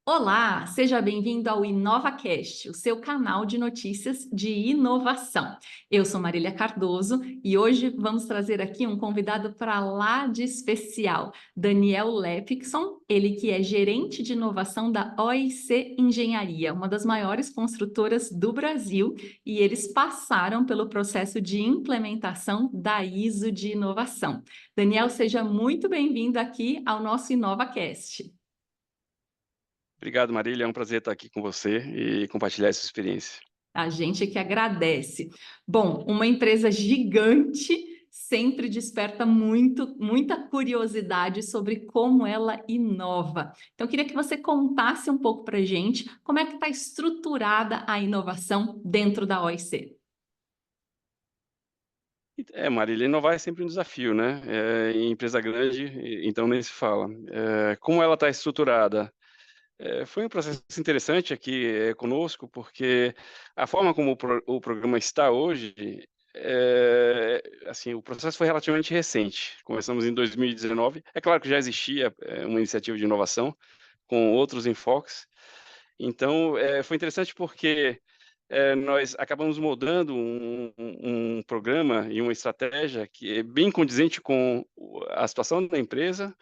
Olá, seja bem-vindo ao InovaCast, o seu canal de notícias de inovação. Eu sou Marília Cardoso e hoje vamos trazer aqui um convidado para lá de especial, Daniel Lepikson, ele que é gerente de inovação da OIC Engenharia, uma das maiores construtoras do Brasil, e eles passaram pelo processo de implementação da ISO de inovação. Daniel, seja muito bem-vindo aqui ao nosso InovaCast. Obrigado, Marília. É um prazer estar aqui com você e compartilhar essa experiência. A gente que agradece. Bom, uma empresa gigante sempre desperta muita curiosidade sobre como ela inova. Então, eu queria que você contasse um pouco para a gente como é que está estruturada a inovação dentro da OIC. Marília, inovar é sempre um desafio, né? Em empresa grande, então nem se fala. Como ela está estruturada? Foi um processo interessante aqui conosco, porque a forma como o programa está hoje, assim, o processo foi relativamente recente. Começamos em 2019. É claro que já existia uma iniciativa de inovação com outros enfoques. Então, foi interessante porque nós acabamos moldando um programa e uma estratégia que é bem condizente com a situação da empresa,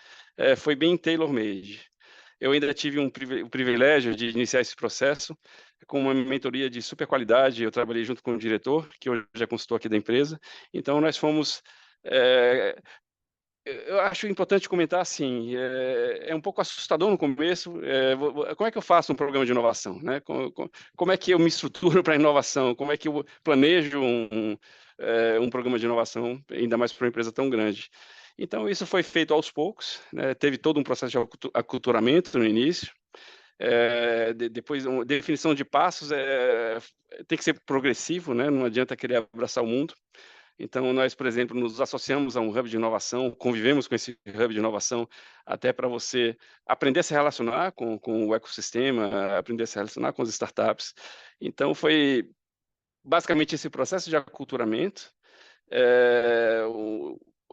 foi bem tailor-made. Eu ainda tive o privilégio de iniciar esse processo com uma mentoria de super qualidade. Eu trabalhei junto com o diretor, que hoje é consultor aqui da empresa. Então, nós fomos. eh, eu acho importante comentar assim, é um pouco assustador no começo, como é que eu faço um programa de inovação, né? Como é que eu me estruturo para inovação? Como é que eu planejo um programa de inovação, ainda mais para uma empresa tão grande? Então, isso foi feito aos poucos, né? Teve todo um processo de aculturamento no início, depois uma definição de passos, tem que ser progressivo, né? Não adianta querer abraçar o mundo. Então, nós, por exemplo, nos associamos a um hub de inovação, convivemos com esse hub de inovação, até para você aprender a se relacionar com o ecossistema, aprender a se relacionar com as startups. Então, foi basicamente esse processo de aculturamento.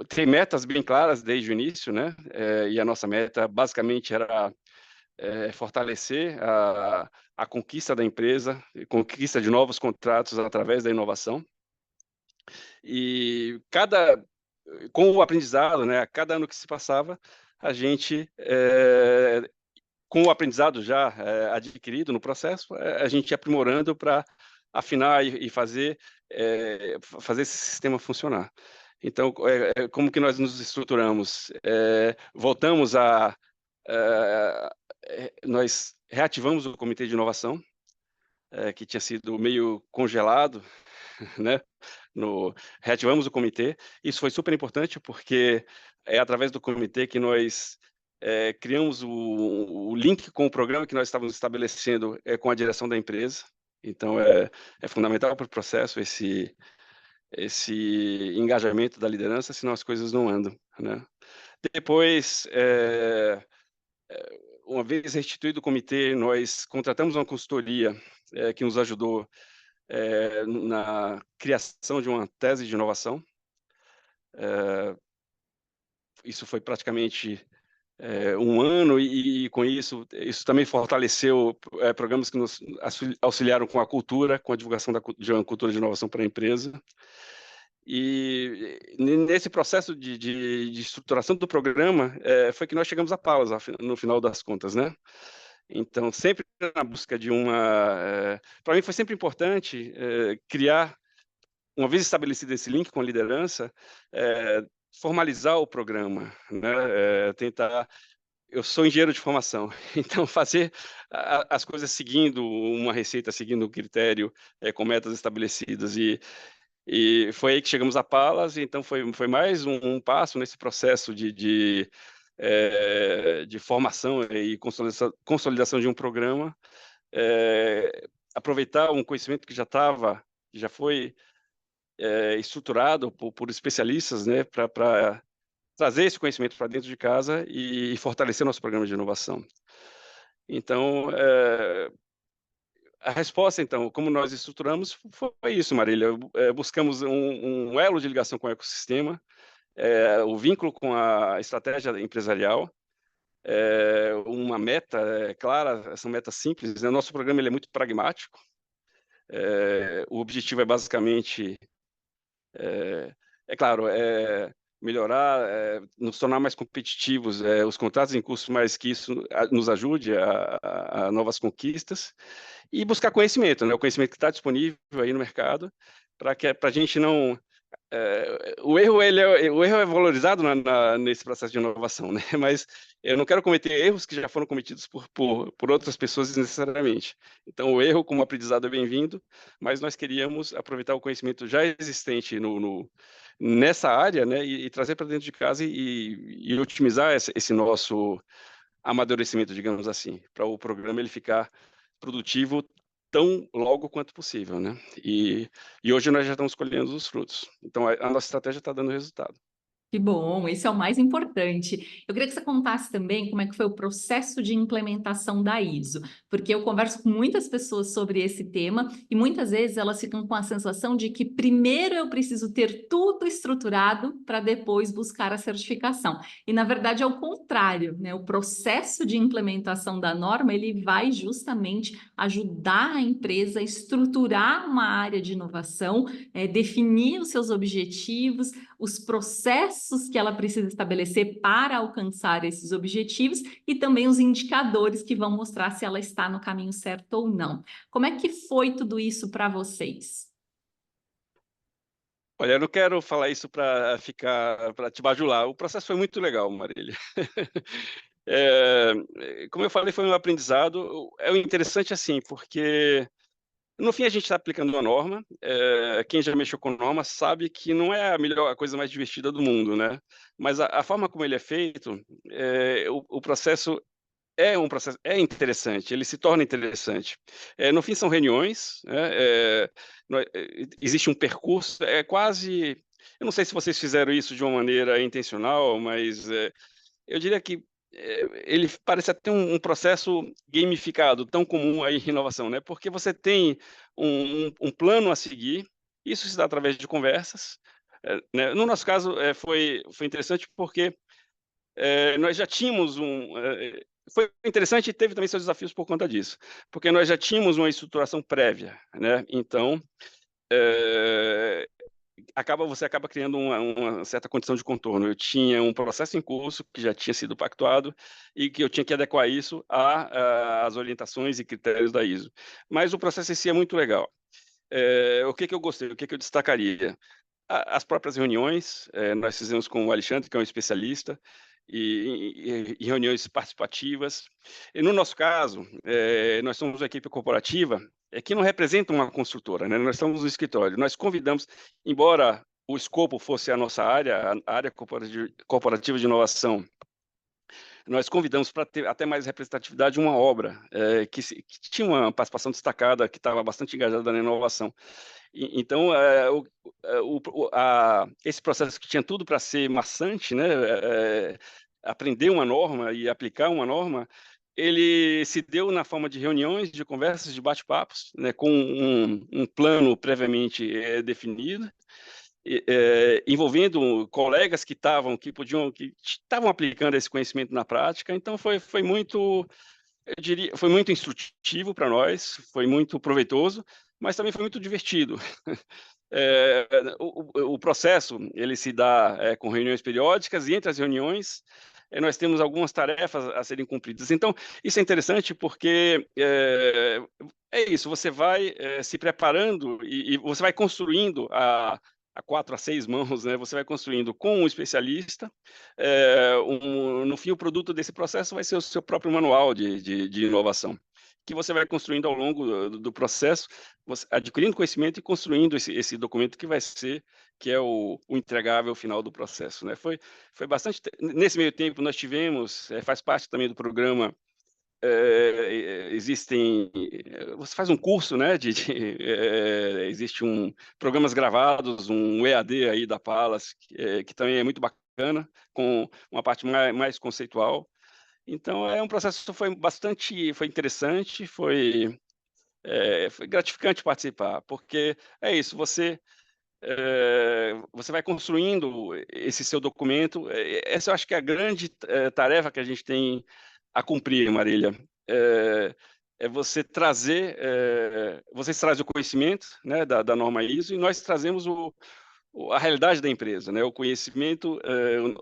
Tem metas bem claras desde o início, né? E a nossa meta, basicamente, era fortalecer a conquista da empresa, conquista de novos contratos através da inovação. E com o aprendizado, né, a cada ano que se passava, a gente, com o aprendizado já adquirido no processo, a gente ia aprimorando para afinar e fazer esse sistema funcionar. Então, como que nós nos estruturamos? Voltamos nós reativamos o comitê de inovação, que tinha sido meio congelado, né? Reativamos o comitê. Isso foi super importante, porque é através do comitê que nós criamos o link com o programa que nós estávamos estabelecendo com a direção da empresa. Então, é fundamental para o processo esse engajamento da liderança, senão as coisas não andam, né? Depois, uma vez restituído o comitê, nós contratamos uma consultoria que nos ajudou na criação de uma tese de inovação. Isso foi praticamente um ano e com isso também fortaleceu programas que nos auxiliaram com a cultura, com a divulgação de uma cultura de inovação para a empresa. E nesse processo de estruturação do programa, foi que nós chegamos a Palas, no final das contas, né? Então, sempre na busca de para mim foi sempre importante criar, uma vez estabelecido esse link com a liderança, formalizar o programa, né? Tentar. Eu sou engenheiro de formação, então fazer as coisas seguindo uma receita, seguindo um critério, com metas estabelecidas. E foi aí que chegamos a Palas. Então foi mais um passo nesse processo de formação e consolidação de um programa, aproveitar um conhecimento que já foi estruturado por especialistas, né, para trazer esse conhecimento para dentro de casa e fortalecer nosso programa de inovação. Então, a resposta, então, como nós estruturamos, foi isso, Marília. Buscamos um elo de ligação com o ecossistema, o vínculo com a estratégia empresarial, uma meta clara, são metas simples, né? Nosso programa ele é muito pragmático, o objetivo é basicamente, claro, melhorar, nos tornar mais competitivos, os contratos em curso, mas que isso nos ajude a novas conquistas e buscar conhecimento, né? O conhecimento que está disponível aí no mercado, para que a gente não o erro é valorizado nesse processo de inovação, né? Mas eu não quero cometer erros que já foram cometidos por outras pessoas desnecessariamente. Então, o erro como aprendizado é bem-vindo, mas nós queríamos aproveitar o conhecimento já existente nessa área, né? E trazer para dentro de casa e otimizar esse nosso amadurecimento, digamos assim, para o programa ele ficar produtivo tão logo quanto possível, né? E hoje nós já estamos colhendo os frutos. Então a nossa estratégia está dando resultado. Que bom, esse é o mais importante. Eu queria que você contasse também como é que foi o processo de implementação da ISO, porque eu converso com muitas pessoas sobre esse tema e muitas vezes elas ficam com a sensação de que primeiro eu preciso ter tudo estruturado para depois buscar a certificação. E na verdade é o contrário, né? O processo de implementação da norma, ele vai justamente ajudar a empresa a estruturar uma área de inovação, definir os seus objetivos, os processos que ela precisa estabelecer para alcançar esses objetivos e também os indicadores que vão mostrar se ela está no caminho certo ou não. Como é que foi tudo isso para vocês? Olha, eu não quero falar isso para te bajular. O processo foi muito legal, Marília. Como eu falei, foi um aprendizado. É o interessante assim, porque no fim a gente está aplicando uma norma. Quem já mexeu com norma sabe que não é a coisa mais divertida do mundo, né? Mas a forma como ele é feito, o processo é interessante, ele se torna interessante. No fim são reuniões, né, existe um percurso, quase, eu não sei se vocês fizeram isso de uma maneira intencional, mas, eu diria que, ele parece até um processo gamificado, tão comum aí em inovação, né, porque você tem um plano a seguir, isso se dá através de conversas, né. No nosso caso, foi interessante porque nós já tínhamos foi interessante e teve também seus desafios por conta disso, porque nós já tínhamos uma estruturação prévia, né, então, eh, você acaba criando uma certa condição de contorno. Eu tinha um processo em curso que já tinha sido pactuado e que eu tinha que adequar isso às orientações e critérios da ISO. Mas o processo em si é muito legal. O que que eu gostei, o que que eu destacaria? As próprias reuniões, nós fizemos com o Alexandre, que é um especialista, e reuniões participativas. E no nosso caso, nós somos uma equipe corporativa, que não representa uma construtora, né, nós somos um escritório. Nós convidamos, embora o escopo fosse a nossa área, a área corporativa de inovação, nós convidamos para ter até mais representatividade uma obra, que tinha uma participação destacada, que estava bastante engajada na inovação. Então, esse processo que tinha tudo para ser maçante, né, aprender uma norma e aplicar uma norma, ele se deu na forma de reuniões, de conversas, de bate-papos, né, com um plano previamente definido, envolvendo colegas que estavam aplicando esse conhecimento na prática. Então, foi muito, eu diria, foi muito instrutivo para nós, foi muito proveitoso, mas também foi muito divertido. Eh, o processo, ele se dá, com reuniões periódicas e entre as reuniões, nós temos algumas tarefas a serem cumpridas. Então, isso é interessante porque, é isso, você vai, se preparando e você vai construindo a 4 a 6 mãos, né, você vai construindo com um especialista, no fim o produto desse processo vai ser o seu próprio manual de inovação, que você vai construindo ao longo do processo, você adquirindo conhecimento e construindo esse documento que é o entregável final do processo, né. Foi bastante nesse meio tempo nós tivemos, faz parte também do programa, você faz um curso, né, existe programas gravados, um EAD aí da Palas, que também é muito bacana, com uma parte mais conceitual. Então é um processo, foi interessante, foi gratificante participar, porque é isso, você você vai construindo esse seu documento. Essa eu acho que é a grande tarefa que a gente tem a cumprir, Marília. Você trazer, vocês trazem o conhecimento, né, da norma ISO, e nós trazemos a realidade da empresa, né, o conhecimento,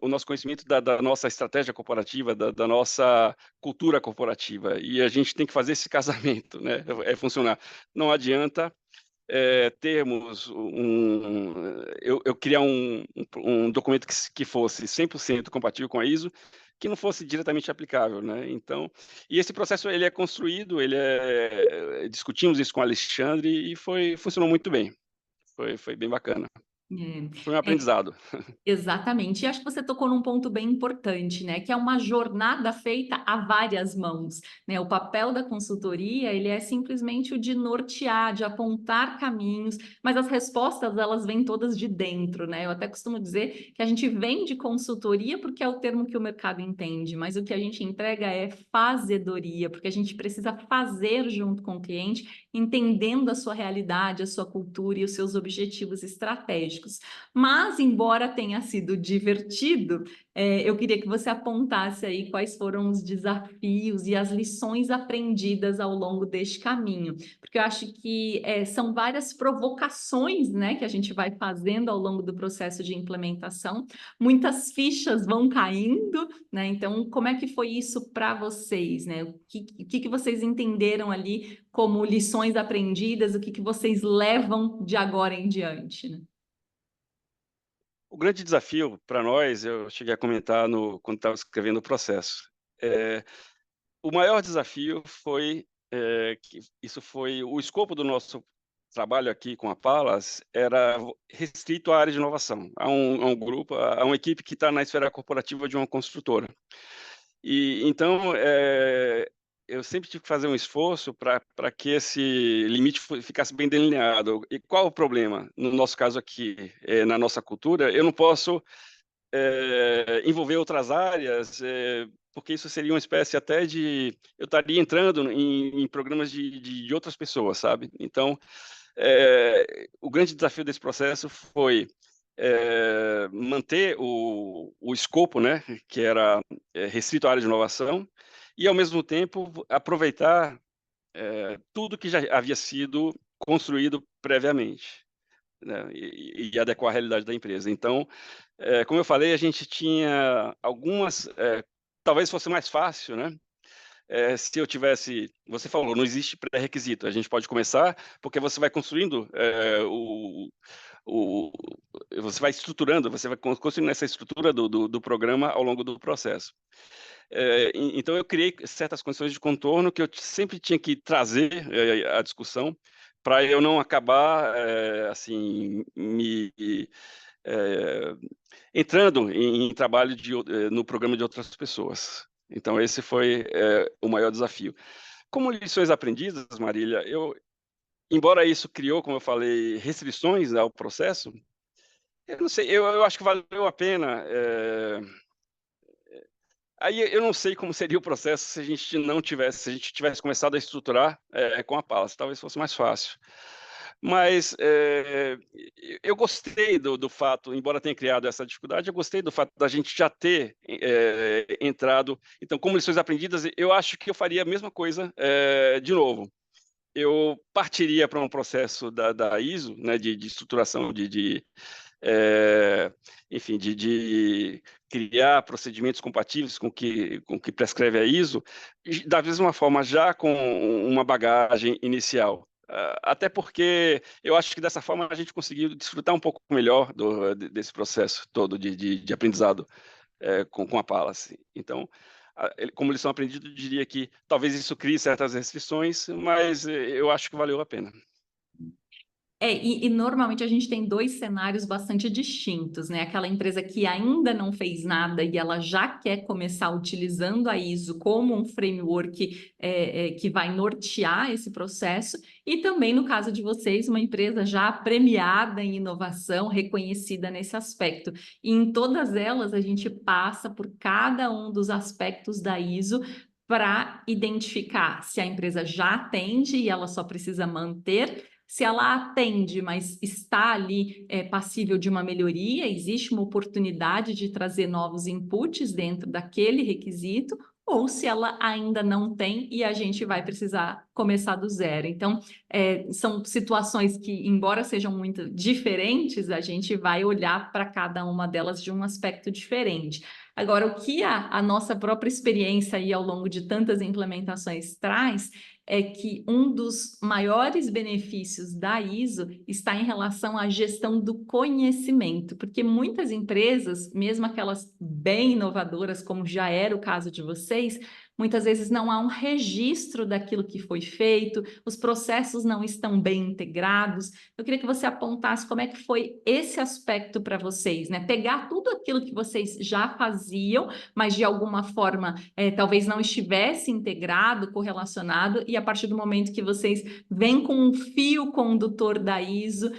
o nosso conhecimento da nossa estratégia corporativa, da nossa cultura corporativa, e a gente tem que fazer esse casamento, né, funcionar. Não adianta termos eu criar um documento que fosse 100% compatível com a ISO, que não fosse diretamente aplicável, né? Então, e esse processo ele é construído, discutimos isso com o Alexandre e funcionou muito bem. Foi bem bacana. Foi um É. aprendizado. Exatamente. E acho que você tocou num ponto bem importante, né? Que é uma jornada feita a várias mãos, né? O papel da consultoria, ele é simplesmente o de nortear, de apontar caminhos, mas as respostas, elas vêm todas de dentro, né? Eu até costumo dizer que a gente vem de consultoria porque é o termo que o mercado entende, mas o que a gente entrega é fazedoria, porque a gente precisa fazer junto com o cliente, entendendo a sua realidade, a sua cultura e os seus objetivos estratégicos. Mas, embora tenha sido divertido, eu queria que você apontasse aí quais foram os desafios e as lições aprendidas ao longo deste caminho, porque eu acho que são várias provocações, né, que a gente vai fazendo ao longo do processo de implementação, muitas fichas vão caindo, né? Então, como é que foi isso para vocês, né? O que vocês entenderam ali como lições aprendidas, o que vocês levam de agora em diante, né? O grande desafio para nós, eu cheguei a comentar quando estava escrevendo o processo. O maior desafio foi que isso foi o escopo do nosso trabalho aqui com a Palas era restrito à área de inovação, a um grupo, a uma equipe que está na esfera corporativa de uma construtora. E então, eu sempre tive que fazer um esforço para que esse limite ficasse bem delineado. E qual o problema? No nosso caso aqui, na nossa cultura, eu não posso envolver outras áreas, porque isso seria uma espécie até de... Eu estaria entrando em programas de outras pessoas, sabe? Então, o grande desafio desse processo foi manter o escopo, né, que era restrito à área de inovação, e, ao mesmo tempo, aproveitar tudo que já havia sido construído previamente, né, e adequar à realidade da empresa. Então, como eu falei, a gente tinha algumas, talvez fosse mais fácil, né? Se eu tivesse, você falou, não existe pré-requisito. A gente pode começar porque você vai construindo o, você vai estruturando, você vai construindo essa estrutura do programa ao longo do processo. Então eu criei certas condições de contorno que eu sempre tinha que trazer a discussão para eu não acabar assim eh, entrando em trabalho no programa de outras pessoas. Então esse foi o maior desafio. Como lições aprendidas, Marília, embora isso criou, como eu falei, restrições ao processo, eu não sei, eu acho que valeu a pena. Aí eu não sei como seria o processo se a gente não tivesse, se a gente tivesse começado a estruturar com a Palace, talvez fosse mais fácil. Mas eu gostei do fato, embora tenha criado essa dificuldade, eu gostei do fato da gente já ter entrado. Então, como lições aprendidas, eu acho que eu faria a mesma coisa de novo. Eu partiria para um processo da ISO, né, de estruturação, enfim, de criar procedimentos compatíveis com o que prescreve a ISO, da mesma forma já com uma bagagem inicial. Até porque eu acho que dessa forma a gente conseguiu desfrutar um pouco melhor desse processo todo de aprendizado com a Palace. Então, como lição aprendida, eu diria que talvez isso crie certas restrições, mas eu acho que valeu a pena. E normalmente a gente tem dois cenários bastante distintos, né? Aquela empresa que ainda não fez nada e ela já quer começar utilizando a ISO como um framework que vai nortear esse processo, e também no caso de vocês, uma empresa já premiada em inovação, reconhecida nesse aspecto. E em todas elas a gente passa por cada um dos aspectos da ISO para identificar se a empresa já atende e ela só precisa manter Se ela atende, mas está ali passível de uma melhoria, existe uma oportunidade de trazer novos inputs dentro daquele requisito, ou se ela ainda não tem e a gente vai precisar começar do zero. Então, são situações que, embora sejam muito diferentes, a gente vai olhar para cada uma delas de um aspecto diferente. Agora, o que a nossa própria experiência aí ao longo de tantas implementações traz é que um dos maiores benefícios da ISO está em relação à gestão do conhecimento, porque muitas empresas, mesmo aquelas bem inovadoras, como já era o caso de vocês, muitas vezes não há um registro daquilo que foi feito, os processos não estão bem integrados. Eu queria que você apontasse como é que foi esse aspecto para vocês, né? Pegar tudo aquilo que vocês já faziam, mas de alguma forma talvez não estivesse integrado, correlacionado, e a partir do momento que vocês vêm com um fio condutor da ISO,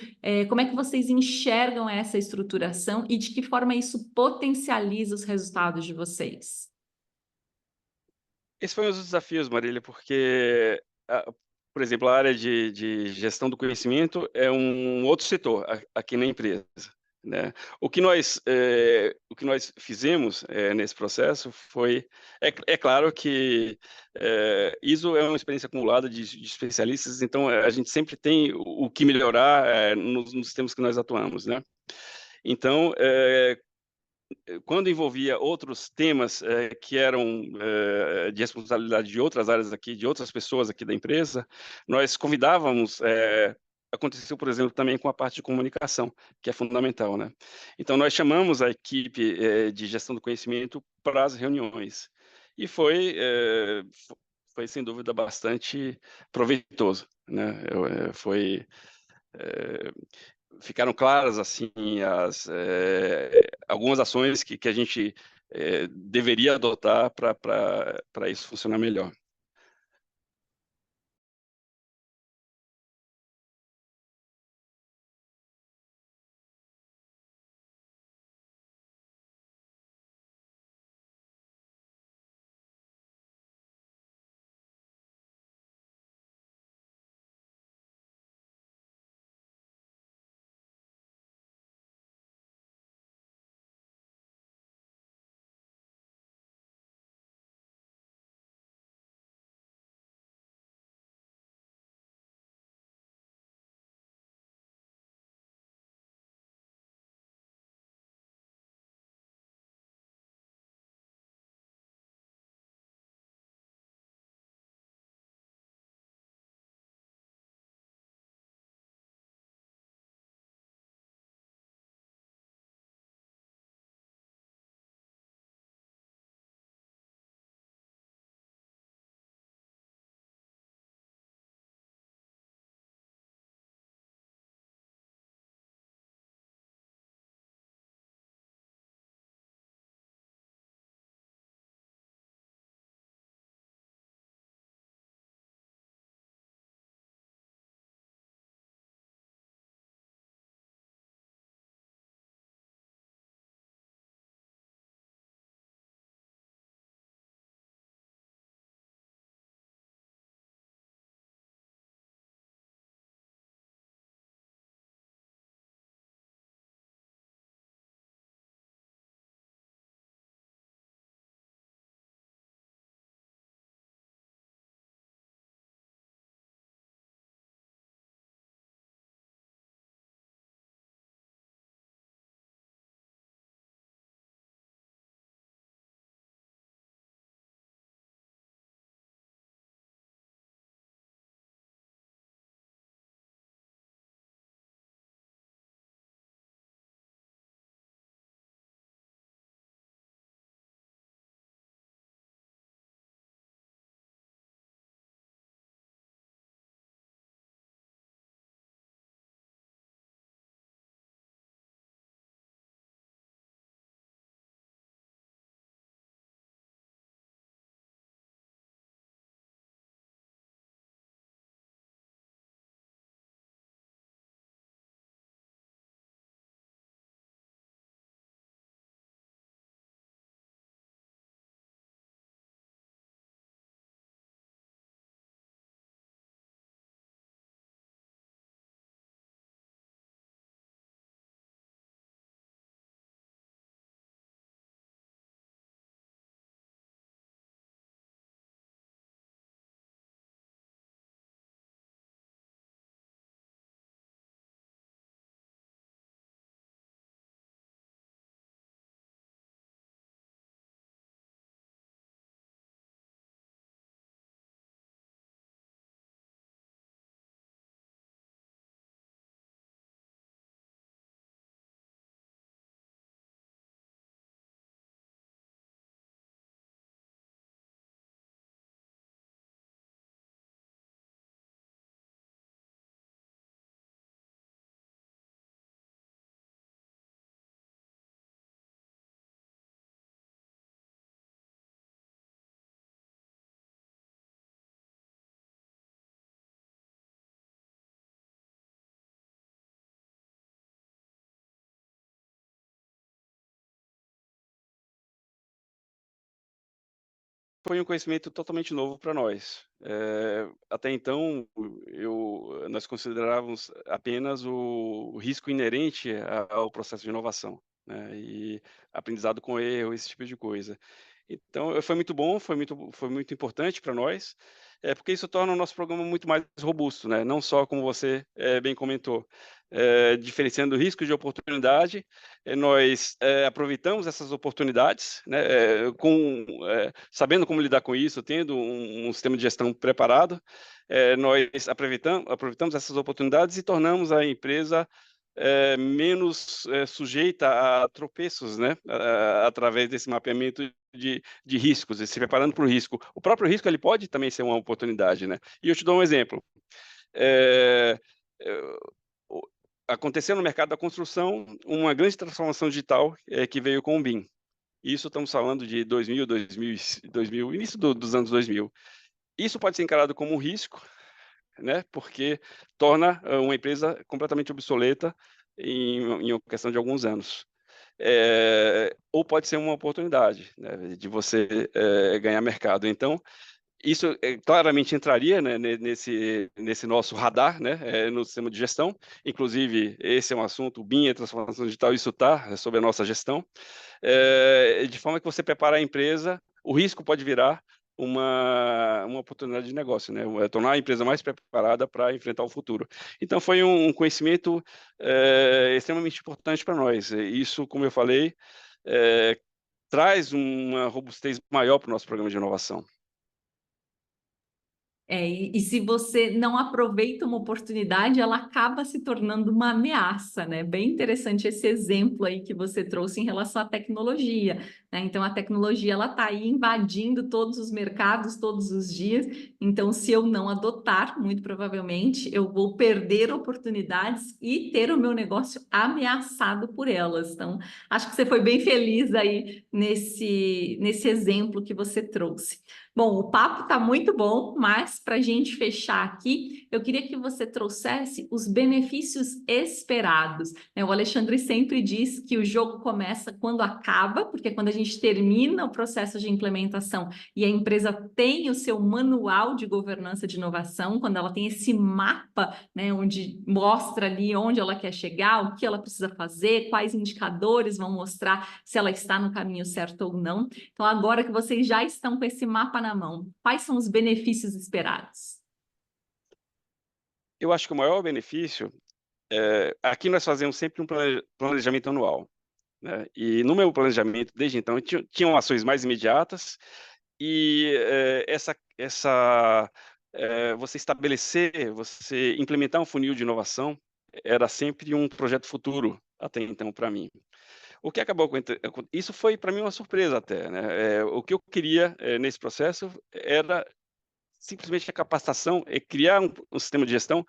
como é que vocês enxergam essa estruturação e de que forma isso potencializa os resultados de vocês? Esse foi um dos desafios, Marília, porque, por exemplo, a área de gestão do conhecimento é um outro setor aqui na empresa, né. O que nós fizemos, nesse processo foi é claro que, ISO é uma experiência acumulada de especialistas, então, a gente sempre tem o que melhorar, nos temas que nós atuamos, né. Então, quando envolvia outros temas, que eram, de responsabilidade de outras áreas aqui, de outras pessoas aqui da empresa, nós convidávamos, aconteceu, por exemplo, também com a parte de comunicação, que é fundamental, né. Então nós chamamos a equipe, de gestão do conhecimento para as reuniões, e foi sem dúvida bastante proveitoso, né. Eh Ficaram claras, assim, algumas ações que a gente, deveria adotar para isso funcionar melhor. foi um conhecimento totalmente novo para nós. Até então, nós considerávamos apenas o risco inerente ao processo de inovação, né, e aprendizado com erro, esse tipo de coisa. Então, foi muito bom, foi muito importante para nós, porque isso torna o nosso programa muito mais robusto, né, não só como você, bem comentou, diferenciando risco de oportunidade, nós, aproveitamos essas oportunidades, né, sabendo como lidar com isso, tendo um sistema de gestão preparado, nós aproveitamos essas oportunidades e tornamos a empresa, menos, sujeita a tropeços, né, através desse mapeamento de riscos, e se preparando para o risco. O próprio risco, ele pode também ser uma oportunidade, né. E eu te dou um exemplo, eh, eu o aconteceu no mercado da construção uma grande transformação digital, que veio com o BIM. Isso estamos falando de 2000, início dos anos 2000. Isso pode ser encarado como um risco, né, porque torna, uma empresa completamente obsoleta em uma questão de alguns anos. Ou pode ser uma oportunidade, né, de você, ganhar mercado. Então, isso, claramente entraria, né, nesse nosso radar, né, no sistema de gestão. Inclusive, esse é um assunto, o BIM, a transformação digital, isso está sob a nossa gestão. De forma que você prepara a empresa, o risco pode virar uma oportunidade de negócio, né, tornar a empresa mais preparada para enfrentar o futuro. Então foi um conhecimento, extremamente importante para nós. Isso, como eu falei, traz uma robustez maior para o nosso programa de inovação. E se você não aproveita uma oportunidade, ela acaba se tornando uma ameaça, né? Bem interessante esse exemplo aí que você trouxe em relação à tecnologia, né? Então, a tecnologia, ela está aí invadindo todos os mercados todos os dias. Então, se eu não adotar, muito provavelmente, eu vou perder oportunidades e ter o meu negócio ameaçado por elas. Então, acho que você foi bem feliz aí nesse exemplo que você trouxe. Bom, o papo está muito bom, mas para a gente fechar aqui, eu queria que você trouxesse os benefícios esperados, né? O Alexandre sempre diz que o jogo começa quando acaba, porque quando a gente termina o processo de implementação e a empresa tem o seu manual de governança de inovação, quando ela tem esse mapa, né, onde mostra ali onde ela quer chegar, o que ela precisa fazer, quais indicadores vão mostrar se ela está no caminho certo ou não. Então, agora que vocês já estão com esse mapa na mão, quais são os benefícios esperados? Eu acho que o maior benefício, aqui nós fazemos sempre um planejamento anual, né, e no meu planejamento, desde então, tinham ações mais imediatas e, você implementar um funil de inovação era sempre um projeto futuro, até então, para mim. O que acabou isso foi para mim uma surpresa até, né, o que eu queria, nesse processo era simplesmente a capacitação, criar um sistema de gestão,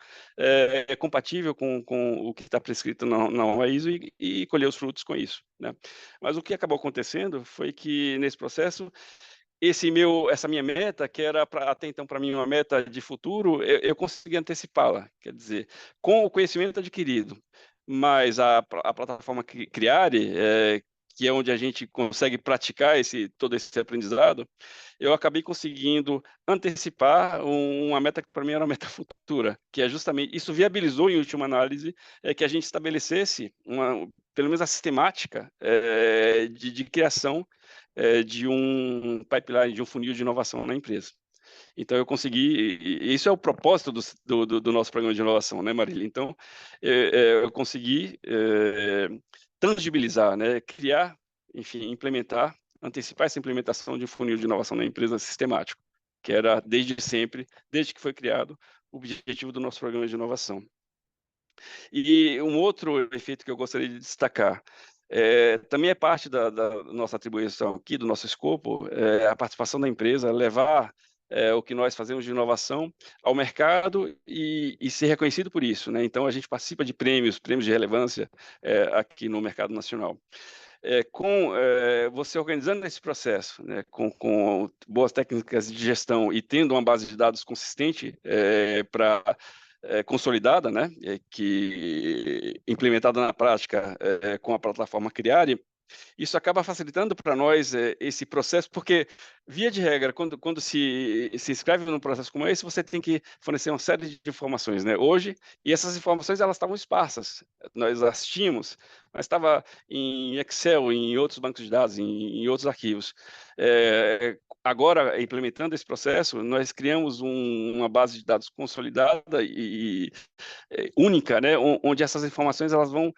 compatível com o que está prescrito na ISO e colher os frutos com isso, né. Mas o que acabou acontecendo foi que nesse processo, essa minha meta, que era até então para mim uma meta de futuro, eu consegui antecipá-la. Quer dizer, com o conhecimento adquirido, mas a plataforma Criare, que é onde a gente consegue praticar todo esse aprendizado, eu acabei conseguindo antecipar uma meta que para mim era uma meta futura, que é justamente isso viabilizou em última análise, que a gente estabelecesse pelo menos a sistemática, de criação, de um pipeline, de um funil de inovação na empresa. Então eu consegui, e isso é o propósito do nosso programa de inovação, né, Marília? Então, eu consegui, tangibilizar, né, criar, enfim, implementar, antecipar essa implementação de um funil de inovação na empresa sistemático, que era desde sempre, desde que foi criado, o objetivo do nosso programa de inovação. E um outro efeito que eu gostaria de destacar, também é parte da nossa atribuição aqui, do nosso escopo, a participação da empresa, levar, o que nós fazemos de inovação ao mercado e ser reconhecido por isso, né. Então a gente participa de prêmios de relevância, aqui no mercado nacional. Você organizando esse processo, né, com boas técnicas de gestão e tendo uma base de dados consistente, consolidada, né, que implementada na prática, com a plataforma Criare, Isso acaba facilitando para nós, esse processo, porque, via de regra, quando se inscreve num processo como esse, você tem que fornecer uma série de informações, né. Hoje e essas informações elas estavam esparsas, nós as tínhamos, mas estava em Excel, em outros bancos de dados, em outros arquivos. Agora, implementando esse processo, nós criamos uma base de dados consolidada única, né, onde essas informações elas vão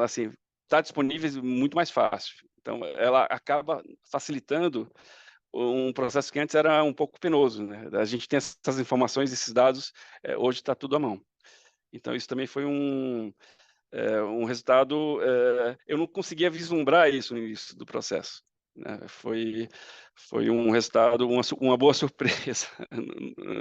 assim, estar disponíveis muito mais fácil. Então, ela acaba facilitando um processo que antes era um pouco penoso, né. A gente tem essas informações, esses dados, hoje está tudo à mão. Então isso também foi um resultado, eu não conseguia vislumbrar isso no início do processo, né, foi um resultado, uma boa surpresa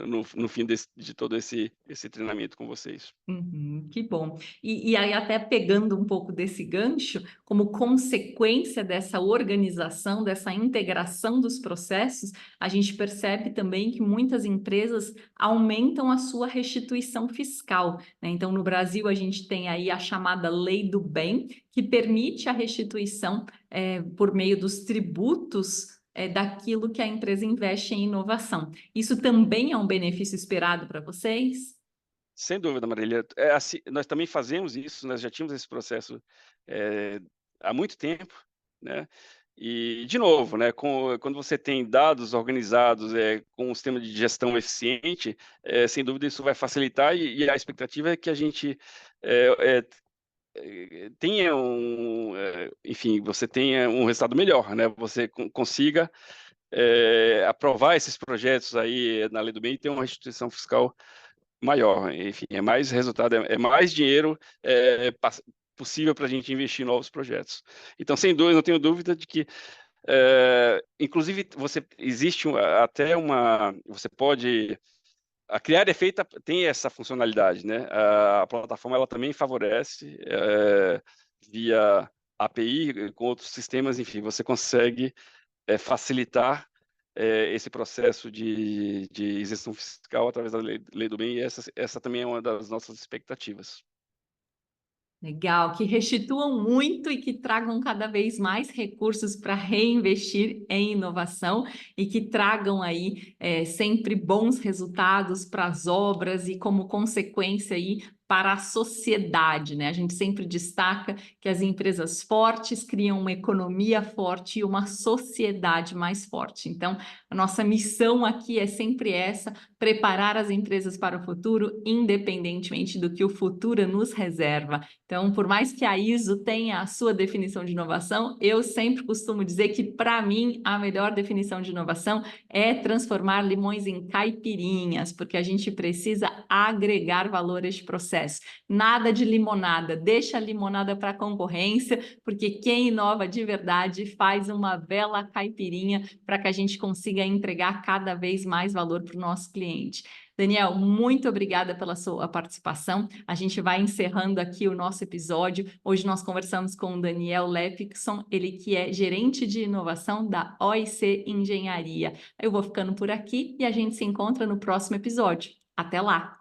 no fim de todo esse treinamento com vocês. Uhum, que bom. E aí, até pegando um pouco desse gancho, como consequência dessa organização, dessa integração dos processos, a gente percebe também que muitas empresas aumentam a sua restituição fiscal, né? Então, no Brasil, a gente tem aí a chamada Lei do Bem, que permite a restituição por meio dos tributos daquilo que a empresa investe em inovação. Isso também é um benefício esperado para vocês? Sem dúvida, Marília. É assim, nós também fazemos isso, nós já tínhamos esse processo, eh, há muito tempo, né. E, de novo, né, quando você tem dados organizados, com um sistema de gestão eficiente, sem dúvida isso vai facilitar e a expectativa é que a gente, eh tenha enfim, você tenha um resultado melhor, né, você consiga, aprovar esses projetos aí na Lei do Bem e ter uma restituição fiscal maior, enfim, é mais resultado, é mais dinheiro, possível para a gente investir em novos projetos. Então, sem dúvida, não tenho dúvida de que, inclusive você existe até você pode a Criar é feita tem essa funcionalidade, né, a plataforma ela também favorece, via API, com outros sistemas, enfim, você consegue, facilitar, esse processo de isenção fiscal através da lei do bem e essa também é uma das nossas expectativas. Legal, que restituam muito e que tragam cada vez mais recursos para reinvestir em inovação e que tragam aí sempre bons resultados para as obras e como consequência aí para a sociedade, né? A gente sempre destaca que as empresas fortes criam uma economia forte e uma sociedade mais forte. Então, a nossa missão aqui é sempre essa: preparar as empresas para o futuro, independentemente do que o futuro nos reserva. Então, por mais que a ISO tenha a sua definição de inovação, eu sempre costumo dizer que, para mim, a melhor definição de inovação é transformar limões em caipirinhas, porque a gente precisa agregar valor a este processo. Nada de limonada, deixa a limonada para a concorrência, porque quem inova de verdade faz uma bela caipirinha para que a gente consiga entregar cada vez mais valor para o nosso cliente. Daniel, muito obrigada pela sua participação. A gente vai encerrando aqui o nosso episódio. Hoje nós conversamos com o Daniel Lepikson, ele que é gerente de inovação da OIC Engenharia. Eu vou ficando por aqui e a gente se encontra no próximo episódio. Até lá!